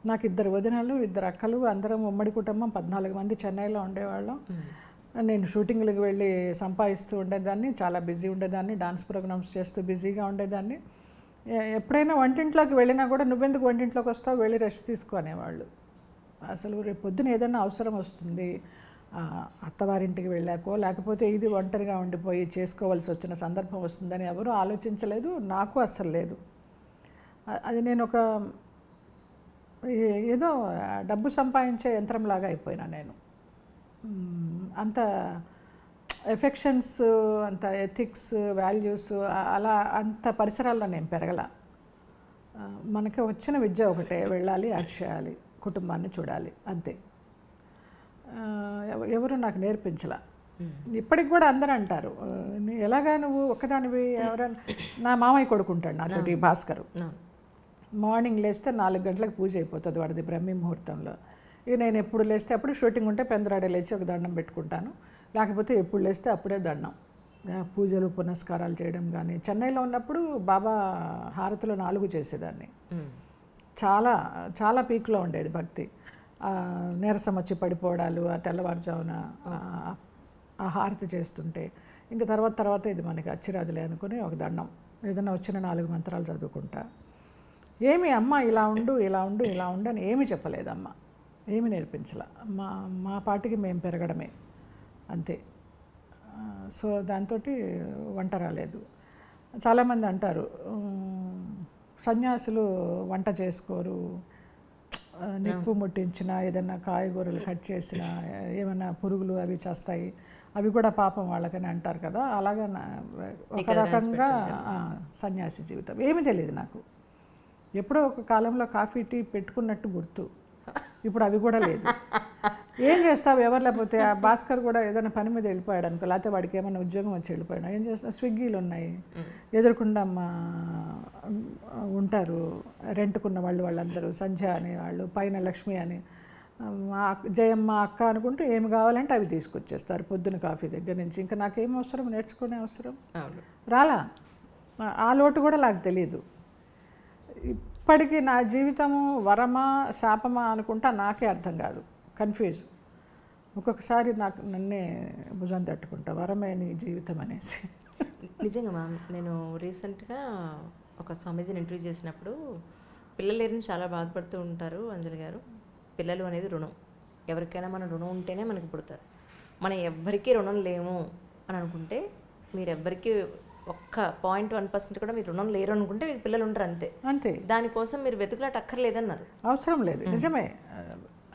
నాకు 2 వదినలు 2 అక్కలు, అందరం ఉమ్మడి కుటుంబం 14 మంది చెన్నైలో ఉండేవాళ్ళం. నేను షూటింగ్లకు వెళ్ళి సంపాదిస్తూ ఉండేదాన్ని, చాలా బిజీ ఉండేదాన్ని, డాన్స్ ప్రోగ్రామ్స్ చేస్తూ బిజీగా ఉండేదాన్ని. ఎప్పుడైనా వంటింట్లోకి వెళ్ళినా కూడా నువ్వెందుకు వంటింట్లోకి వస్తావు, వెళ్ళి రెస్ట్ తీసుకో అనేవాళ్ళు. అసలు రేపు పొద్దున ఏదైనా అవసరం వస్తుంది అత్తవారింటికి వెళ్ళాకో, లేకపోతే ఇది ఒంటరిగా ఉండిపోయి చేసుకోవాల్సి వచ్చిన సందర్భం వస్తుందని ఎవరూ ఆలోచించలేదు, నాకు అస్సలు లేదు. అది నేను ఒక ఏదో డబ్బు సంపాదించే యంత్రంలాగా అయిపోయినా నేను. అంత ఎఫెక్షన్స్, అంత ఎథిక్స్, వాల్యూస్ అలా అంత పరిసరాల్లో నేను పెరగల. మనకి వచ్చిన విద్య ఒకటే, వెళ్ళాలి, యాక్ట్ చేయాలి, కుటుంబాన్ని చూడాలి, అంతే. ఎవరు నాకు నేర్పించలా. ఇప్పటికి కూడా అందరూ అంటారు, ఎలాగా నువ్వు ఒక్కదానివి, ఎవరైనా నా మామయ్య కొడుకుంటాడు నాతోటి, భాస్కరు. మార్నింగ్ లేస్తే 4 గంటలకు పూజ అయిపోతుంది వాడిది, బ్రహ్మీ ముహూర్తంలో. ఇక నేను ఎప్పుడు లేస్తే అప్పుడు షూటింగ్ ఉంటే పెందరాడే లేచి ఒక దండం పెట్టుకుంటాను, లేకపోతే ఎప్పుడు లేస్తే అప్పుడే దండం. పూజలు పునస్కారాలు చేయడం కానీ, చెన్నైలో ఉన్నప్పుడు బాబా హారతిలో 4 చేసేదాన్ని. చాలా చాలా పీక్లో ఉండేది భక్తి. నీరసం వచ్చి పడిపోవడాలు, ఆ తెల్లవారుజామున ఆ హారతి చేస్తుంటే ఇంకా తర్వాత ఇది మనకి అచ్చిరాదులే అనుకుని ఒక దండం, ఏదైనా వచ్చిన 4 మంత్రాలు చదువుకుంటా. ఏమి అమ్మ ఇలా ఉండు ఇలా ఉండు ఇలా ఉండు అని ఏమీ చెప్పలేదమ్మ, ఏమి నేర్పించలే. మా పాటికి మేము పెరగడమే అంతే. సో దాంతో వంట రాలేదు. చాలామంది అంటారు సన్యాసులు వంట చేసుకోరు, నిప్పు ముట్టించినా, ఏదైనా కాయగూరలు కట్ చేసినా, ఏమైనా పురుగులు అవి చేస్తాయి, అవి కూడా పాపం వాళ్ళకని అంటారు కదా. అలాగా ఒక రకంగా సన్యాసి జీవితం. ఏమీ తెలియదు నాకు. ఎప్పుడో ఒక కాలంలో కాఫీ టీ పెట్టుకున్నట్టు గుర్తు, ఇప్పుడు అవి కూడా లేదు. ఏం చేస్తావు, ఎవరు లేకపోతే ఆ భాస్కర్ కూడా ఏదైనా పని మీద వెళ్ళిపోయాడు అనుకో, లేకపోతే వాడికి ఏమైనా ఉద్యోగం వచ్చి వెళ్ళిపోయాడు, ఏం చేస్తా, స్విగ్గీలు ఉన్నాయి, ఎదురుకుండా ఉంటారు రెంట్కున్న వాళ్ళందరూ, సంధ్య అని వాళ్ళు, పైన లక్ష్మి అని, జయమ్మ అక్క అనుకుంటూ ఏమి కావాలంటే అవి తీసుకొచ్చేస్తారు పొద్దున కాఫీ దగ్గర నుంచి. ఇంకా నాకేం అవసరం, నేర్చుకునే అవసరం రాలా. ఆ లోటు కూడా నాకు తెలియదు. ఇప్పటికీ నా జీవితము వరమా శాపమా అనుకుంటా నాకే అర్థం కాదు, కన్ఫ్యూజ్. ఒక్కొక్కసారి నాకు నన్నే భుజం తట్టుకుంటా, వరమే నీ జీవితం అనేసి. నిజంగా మ్యామ్, నేను రీసెంట్గా ఒక స్వామీజీని ఇంటర్వ్యూ చేసినప్పుడు, పిల్లలు లేరని చాలా బాధపడుతూ ఉంటారు అంజలి గారు. పిల్లలు అనేది రుణం, ఎవరికైనా మన రుణం ఉంటేనే మనకి పుడతారు. మనం ఎవ్వరికీ రుణం లేము అని అనుకుంటే, మీరు ఎవ్వరికీ ఒక్క 0.1% కూడా మీరు రుణం లేరు అనుకుంటే మీకు పిల్లలు ఉండరు, అంతే అంతే. దానికోసం మీరు వెతుకులాట అక్కర్లేదన్నారు. అవసరం లేదు, నిజమే.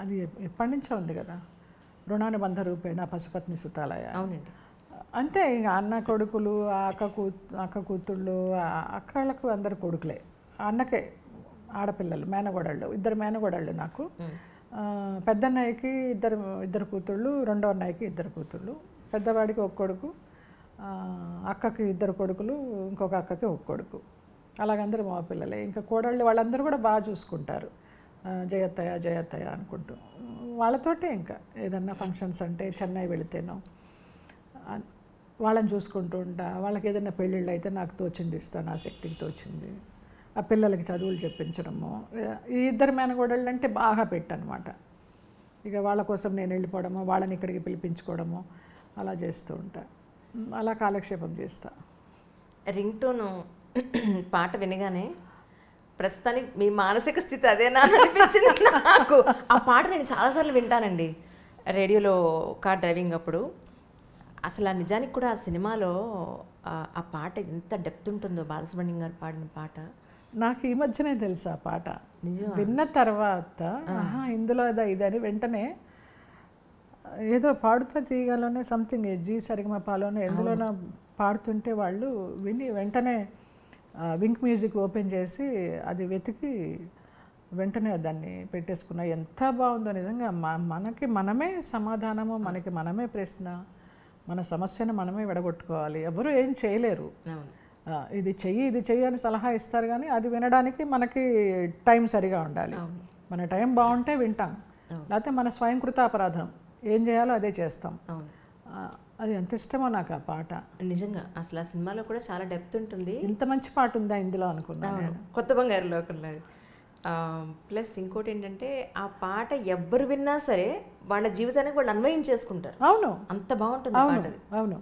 అది ఎప్పటి నుంచో ఉంది కదా, రుణానుబంధ రూపేణ పశుపత్ని సుతాలయ. అవునండి, అంతే. ఇక అన్న కొడుకులు, అక్క కూతుళ్ళు, అక్కలకు అందరు కొడుకులే, అన్నకే ఆడపిల్లలు, మేనగోడళ్ళు, 2 మేనగోడళ్ళు నాకు. పెద్దన్నయ్యకి ఇద్దరు కూతుళ్ళు, రెండో అన్నయ్యకి 2 కూతుళ్ళు, పెద్దవాడికి 1 కొడుకు, అక్కకి 2 కొడుకులు, ఇంకొక అక్కకి 1 కొడుకు. అలాగందరూ మా పిల్లలే. ఇంకా కోడళ్ళు వాళ్ళందరూ కూడా బాగా చూసుకుంటారు, జయత్తయ్య అనుకుంటూ. వాళ్ళతోటే ఇంకా ఏదన్నా ఫంక్షన్స్ అంటే చెన్నై వెళితేనో వాళ్ళని చూసుకుంటూ ఉంటా. వాళ్ళకి ఏదైనా పెళ్ళిళ్ళు అయితే నాకు తోచింది ఇస్తాను, నా శక్తికి తోచింది. ఆ పిల్లలకి చదువులు చెప్పించడము. ఈ 2 మేనగోడళ్ళు అంటే బాగా పెట్టనమాట. ఇక వాళ్ళ కోసం నేను వెళ్ళిపోవడము, వాళ్ళని ఇక్కడికి పిలిపించుకోవడము అలా చేస్తూ ఉంటా. అలా కాలక్షేపం చేస్తా. రింగ్ టోను పాట వినగానే ప్రస్తుతానికి మీ మానసిక స్థితి అదేనా అనిపించింది నాకు. ఆ పాట నేను చాలాసార్లు వింటానండి రేడియోలో, కార్ డ్రైవింగ్ అప్పుడు. అసలు ఆ నిజానికి కూడా ఆ సినిమాలో ఆ పాట ఎంత డెప్త్ ఉంటుందో, బాలసుబ్రహ్మణ్యం గారు పాడిన పాట. నాకు ఈ మధ్యనే తెలుసు ఆ పాట. విన్న తర్వాత ఇందులో ఇదని వెంటనే ఏదో పాడుతా తీయగలనే సంథింగ్ జీ సరిగమపాలోనే ఎందులోనో పాడుతుంటే వాళ్ళు విని వెంటనే వింక్ మ్యూజిక్ ఓపెన్ చేసి అది వెతికి వెంటనే దాన్ని పెట్టేసుకున్నా. ఎంత బాగుందో నిజంగా. మనకి మనమే సమాధానము, మనకి మనమే ప్రశ్న, మన సమస్యను మనమే విడగొట్టుకోవాలి. ఎవరు ఏం చేయలేరు. ఇది చెయ్యి అని సలహా ఇస్తారు, కానీ అది వినడానికి మనకి టైం సరిగా ఉండాలి. మన టైం బాగుంటే వింటాం, లేకపోతే మన స్వయంకృత అపరాధం, ఏం చేయాలో అదే చేస్తాం. అది ఎంత ఇష్టమో నాకు ఆ పాట. నిజంగా అసలు ఆ సినిమాలో కూడా చాలా డెప్త్ ఉంటుంది. ఇంత మంచి పాట ఉందా ఇందులో అనుకున్నాను. కొత్త బంగారు లోకంలో ప్లస్ ఇంకోటి ఏంటంటే ఆ పాట ఎవ్వరు విన్నా సరే వాళ్ళ జీవితానికి వాళ్ళు అన్వయం చేసుకుంటారు. అవును, అంత బాగుంటుంది పాటది. అవును.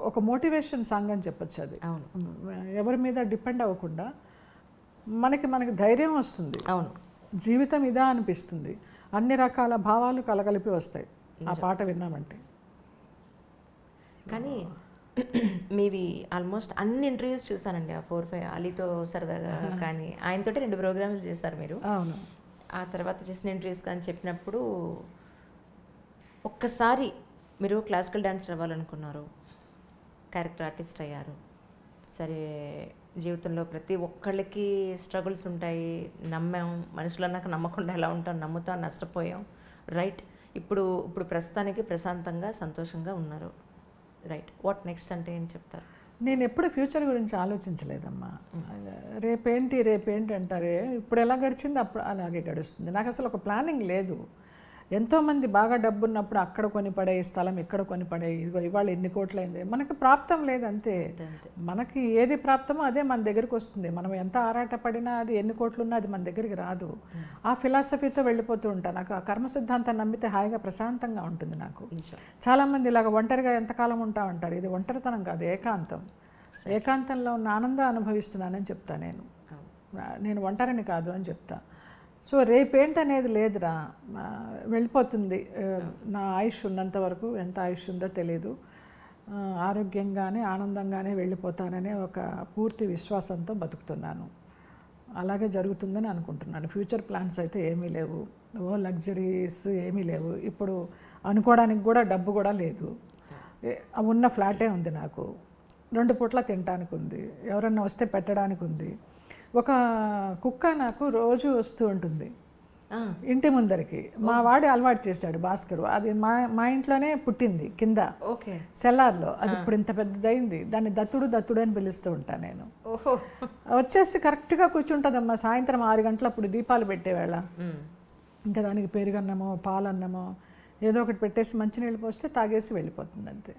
ఒక మోటివేషన్ సాంగ్ అని చెప్పొచ్చు అది. అవును, ఎవరి మీద డిపెండ్ అవ్వకుండా మనకి ధైర్యం వస్తుంది. అవును, జీవితం ఇదా అనిపిస్తుంది. అన్ని రకాల భావాలు కలగలిపి వస్తాయి ఆ పాట విన్నామంటే. కానీ మీవి ఆల్మోస్ట్ అన్ని ఇంటర్వ్యూస్ చూసానండి. ఆ 4-5 అలీతో సరదాగా కానీ ఆయనతోటి 2 ప్రోగ్రాములు చేశారు మీరు. అవును. ఆ తర్వాత చేసిన ఇంటర్వ్యూస్ కానీ చెప్పినప్పుడు ఒక్కసారి మీరు క్లాసికల్ డాన్సర్ అవ్వాలనుకున్నారు, క్యారెక్టర్ ఆర్టిస్ట్ అయ్యారు. సరే, జీవితంలో ప్రతి ఒక్కళ్ళకి స్ట్రగుల్స్ ఉంటాయి. నమ్మాం, మనుషులు అన్నాక నమ్మకుండా ఎలా ఉంటాం, నమ్ముతాం, నష్టపోయాం. రైట్, ఇప్పుడు ప్రస్తుతానికి ప్రశాంతంగా సంతోషంగా ఉన్నారు. రైట్, వాట్ నెక్స్ట్ అంటే ఏం చెప్తారు? నేను ఎప్పుడు ఫ్యూచర్ గురించి ఆలోచించలేదమ్మా. రేపేంటి అంటారే, ఇప్పుడు ఎలా గడిచింది అప్పుడు అలాగే గడుస్తుంది. నాకు అసలు ఒక ప్లానింగ్ లేదు. ఎంతోమంది బాగా డబ్బు ఉన్నప్పుడు అక్కడ కొని పడే స్థలం, ఇక్కడ కొని పడే, ఇదిగో ఇవాళ ఎన్ని కోట్లయింది. మనకి ప్రాప్తం లేదు, అంతే. మనకి ఏది ప్రాప్తమో అదే మన దగ్గరికి వస్తుంది. మనం ఎంత ఆరాటపడినా అది ఎన్ని కోట్లున్నా అది మన దగ్గరికి రాదు. ఆ ఫిలాసఫీతో వెళ్ళిపోతూ ఉంటాను. నాకు ఆ కర్మ సిద్ధాంతాన్ని నమ్మితే హాయిగా ప్రశాంతంగా ఉంటుంది నాకు. చాలామంది ఇలాగ ఒంటరిగా ఎంతకాలం ఉంటా ఉంటారు. ఇది ఒంటరితనం కాదు, ఏకాంతం. ఏకాంతంలో ఉన్న ఆనందం అనుభవిస్తున్నానని చెప్తా నేను ఒంటరిని కాదు అని చెప్తా. సో రేపేంటనేది లేదురా, వెళ్ళిపోతుంది. నా ఆయుష్ ఉన్నంత వరకు, ఎంత ఆయుష్ ఉందో తెలీదు, ఆరోగ్యంగానే ఆనందంగానే వెళ్ళిపోతాననే ఒక పూర్తి విశ్వాసంతో బతుకుతున్నాను. అలాగే జరుగుతుందని అనుకుంటున్నాను. ఫ్యూచర్ ప్లాన్స్ అయితే ఏమీ లేవు, లగ్జరీస్ ఏమీ లేవు. ఇప్పుడు అనుకోవడానికి కూడా డబ్బు కూడా లేదు. ఉన్న ఫ్లాటే ఉంది నాకు, 2 పూట్ల తినడానికి ఉంది, ఎవరన్నా వస్తే పెట్టడానికి ఉంది. ఒక కుక్క నాకు రోజు వస్తూ ఉంటుంది ఇంటి ముందరికి. మా వాడి అలవాటు చేశాడు భాస్కర్. అది మా ఇంట్లోనే పుట్టింది కింద సెల్లార్లో. అది ఇప్పుడు ఇంత పెద్దదైంది. దాన్ని దత్తుడు అని పిలుస్తూ ఉంటాను నేను. వచ్చేసి కరెక్ట్గా కూర్చుంటుందమ్మా. సాయంత్రం 6 గంటలప్పుడు దీపాలు పెట్టేవేళ ఇంకా దానికి పెరుగన్నమో పాలన్నమో ఏదో ఒకటి పెట్టేసి మంచినీళ్ళు పోస్తే తాగేసి వెళ్ళిపోతుంది, అంతే.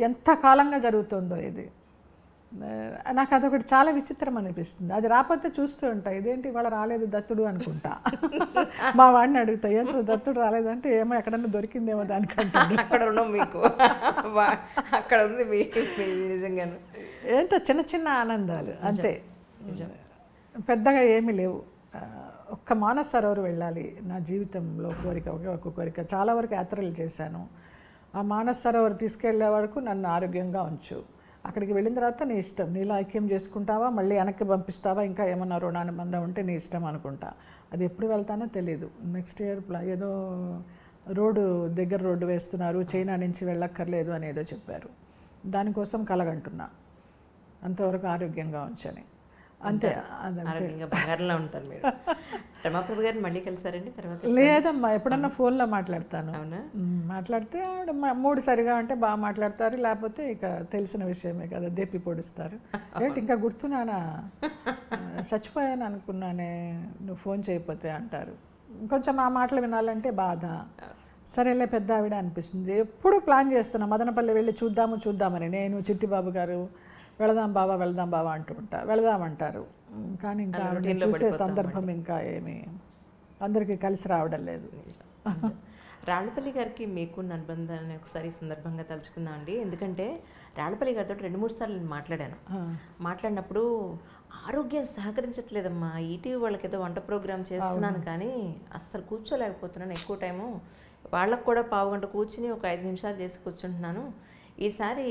ఎంత కాలంగా జరుగుతుందో ఇది. నాకు అదొకటి చాలా విచిత్రం అనిపిస్తుంది. అది రాకపోతే చూస్తూ ఉంటా, ఇదేంటి ఇవాళ రాలేదు దత్తుడు అనుకుంటా. మా వాడిని అడుగుతా, ఏంటో దత్తుడు రాలేదంటే ఏమో ఎక్కడన్నా దొరికిందేమో దానికంటే. అక్కడ ఉన్నాం మీకు, అక్కడ ఉంది నిజంగాను. ఏంటో చిన్న చిన్న ఆనందాలు అంతే, పెద్దగా ఏమీ లేవు. ఒక్క మానస సరోవర్ వెళ్ళాలి నా జీవితంలో కోరిక, ఒక కోరిక. చాలా వరకు యాత్రలు చేశాను. ఆ మానస సరోవర్ తీసుకెళ్లే వరకు నన్ను ఆరోగ్యంగా ఉంచు. అక్కడికి వెళ్ళిన తర్వాత నీ ఇష్టం, నీలో ఐక్యం చేసుకుంటావా, మళ్ళీ వెనక్కి పంపిస్తావా, ఇంకా ఏమన్నా రుణానుబంధం ఉంటే నీ ఇష్టం అనుకుంటా. అది ఎప్పుడు వెళ్తానో తెలీదు. నెక్స్ట్ ఇయర్ ఏదో రోడ్డు వేస్తున్నారు, చైనా నుంచి వెళ్ళక్కర్లేదు అనేదో చెప్పారు. దానికోసం కలగంటున్నా. అంతవరకు ఆరోగ్యంగా ఉంచని, అంతే. ఆరోగ్యంగా బంగారంలో ఉంటాను. మీరు రమాప్రభు గారిని మళ్ళీ కలిసారండి తర్వాత? లేదమ్మా, ఎప్పుడన్నా ఫోన్లో మాట్లాడతాను. మాట్లాడితే ఆవిడ మూడు సరిగా అంటే బాగా మాట్లాడతారు, లేకపోతే ఇక తెలిసిన విషయమే కదా, దేపి పొడుస్తారు. ఏంటి ఇంకా గుర్తున్నానా, చచ్చిపోయాను అనుకున్నానే నువ్వు ఫోన్ చేయకపోతే అంటారు. కొంచెం ఆ మాటలు వినాలంటే బాధ. సరేలే పెద్ద ఆవిడ అనిపిస్తుంది. ఎప్పుడు ప్లాన్ చేస్తున్నా మదనపల్లి వెళ్ళి చూద్దామని. నేను చిట్టిబాబు గారు వెళదాం బావా అంటూ ఉంటా. వెళదామంటారు, కానీ ఇంకా చూసే సందర్భం ఇంకా ఏమి అందరికీ కలిసి రావడం లేదు. రాళ్లపల్లి గారికి మీకున్న అనుబంధాన్ని ఒకసారి సందర్భంగా తలుచుకుందాం అండి. ఎందుకంటే రాళ్లపల్లి గారితో 2-3 సార్లు నేను మాట్లాడినప్పుడు ఆరోగ్యం సహకరించట్లేదమ్మా, ఈటీవీ వాళ్ళకి ఏదో వంట ప్రోగ్రామ్ చేస్తున్నాను కానీ అస్సలు కూర్చోలేకపోతున్నాను. ఎక్కువ టైము వాళ్ళకు కూడా 15 గంట కూర్చుని ఒక 5 నిమిషాలు చేసి కూర్చుంటున్నాను. ఈసారి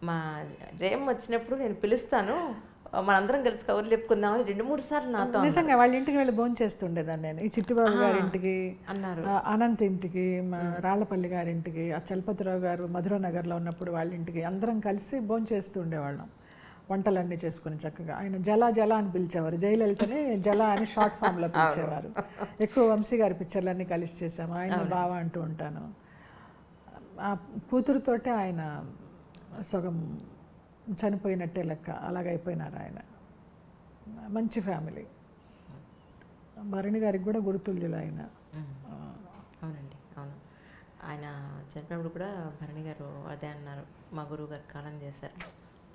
మా జయం వచ్చినప్పుడు నేను పిలుస్తాను, మనందరం కలిసి కవర్లు చెప్పుకుందామని 2-3 సార్లు నాతో. నిజంగా వాళ్ళ ఇంటికి వెళ్ళి భోజనం చేస్తుండేదాన్ని నేను. ఈ చిట్టిబాబు గారి ఇంటికి అన్నారు, అనంత్ ఇంటికి, రాళ్లపల్లి గారి ఇంటికి, ఆ చలపతిరావు గారు మధురానగర్లో ఉన్నప్పుడు వాళ్ళ ఇంటికి అందరం కలిసి భోజనం చేస్తూ ఉండేవాళ్ళం. వంటలన్నీ చేసుకుని చక్కగా. ఆయన జల అని పిలిచేవారు, జయలలితని జల అని షార్ట్ ఫామ్లో పిలిచేవారు. ఎక్కువ వంశీ గారి పిక్చర్లన్నీ కలిసి చేసాము. ఆయన బావ అంటూ ఉంటాను. ఆ కూతురుతోటే ఆయన సగం చనిపోయినట్టే లెక్క, అలాగైపోయినారు ఆయన. మంచి ఫ్యామిలీ. భరణి గారికి కూడా గురుతుల్యులు ఆయన. అవునండి, అవును. ఆయన చనిపోయినప్పుడు కూడా భరణి గారు అదే అన్నారు, మా గురువు గారు కాలం చేశారు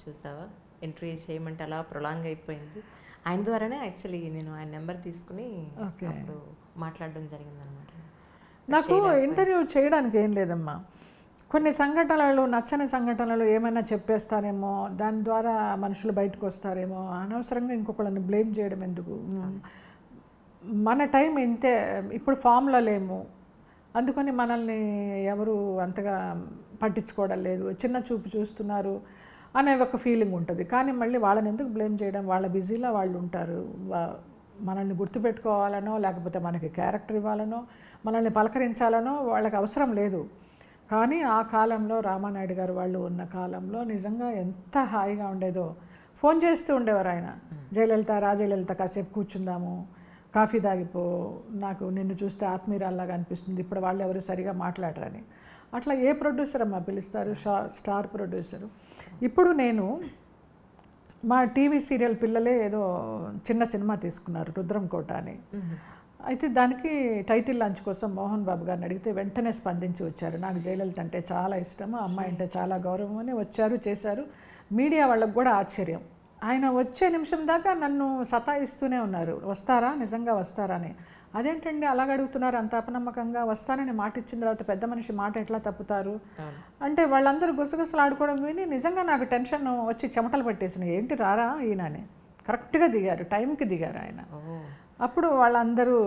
చూసావా ఇంటర్వ్యూ చేయమంటే అలా ప్రొలాంగ్ అయిపోయింది. ఆయన ద్వారానే యాక్చువల్లీ నేను ఆయన నెంబర్ తీసుకుని అప్పుడు మాట్లాడడం జరిగిందనమాట. నాకు ఇంటర్వ్యూ చేయడానికి ఏం లేదమ్మా, కొన్ని సంఘటనలు నచ్చని సంఘటనలు ఏమైనా చెప్పేస్తారేమో, దాని ద్వారా మనుషులు బయటకు వస్తారేమో, అనవసరంగా ఇంకొకళ్ళని బ్లేమ్ చేయడం ఎందుకు. మన టైం ఇంతే, ఇప్పుడు ఫామ్లో లేము, అందుకని మనల్ని ఎవరు అంతగా పట్టించుకోవడం లేదు, చిన్న చూపు చూస్తున్నారు అనే ఒక ఫీలింగ్ ఉంటుంది. కానీ మళ్ళీ వాళ్ళని ఎందుకు బ్లేమ్ చేయడం, వాళ్ళ బిజీలో వాళ్ళు ఉంటారు. మనల్ని గుర్తుపెట్టుకోవాలనో లేకపోతే మనకి క్యారెక్టర్ ఇవ్వాలనో మనల్ని పలకరించాలనో వాళ్ళకి అవసరం లేదు. కానీ ఆ కాలంలో రామానాయుడు గారు వాళ్ళు ఉన్న కాలంలో నిజంగా ఎంత హాయిగా ఉండేదో. ఫోన్ చేస్తూ ఉండేవారు ఆయన, జయలలిత రాజలలిత కాసేపు కూర్చుందాము, కాఫీ తాగిపో, నాకు నిన్ను చూస్తే ఆత్మీయురాల్లాగా అనిపిస్తుంది, ఇప్పుడు వాళ్ళు ఎవరు సరిగా మాట్లాడరని. అట్లా ఏ ప్రొడ్యూసర్ అమ్మా పిలుస్తారు, స్టార్ ప్రొడ్యూసరు. ఇప్పుడు నేను మా టీవీ సీరియల్ పిల్లలే ఏదో చిన్న సినిమా తీసుకున్నారు, రుద్రం కోట అని. అయితే దానికి టైటిల్ లాంచ్ కోసం మోహన్ బాబు గారిని అడిగితే వెంటనే స్పందించి వచ్చారు. నాకు జయలలిత అంటే చాలా ఇష్టము, అమ్మాయి అంటే చాలా గౌరవం అని వచ్చారు, చేశారు. మీడియా వాళ్ళకు కూడా ఆశ్చర్యం. ఆయన వచ్చే నిమిషం దాకా నన్ను సతాయిస్తూనే ఉన్నారు, వస్తారా, నిజంగా వస్తారా అని. అదేంటండి అలాగ అడుగుతున్నారు అంత అపనమ్మకంగా, వస్తానని మాట ఇచ్చిన తర్వాత పెద్ద మనిషి మాట ఎట్లా తప్పుతారు అంటే వాళ్ళందరూ గుసగుసలు ఆడుకోవడం విని నిజంగా నాకు టెన్షన్ వచ్చి చెమటలు పట్టేసినాయి. ఏంటి రారా ఈయనని. కరెక్ట్గా దిగారు, టైంకి దిగారు ఆయన. అప్పుడు వాళ్ళందరూ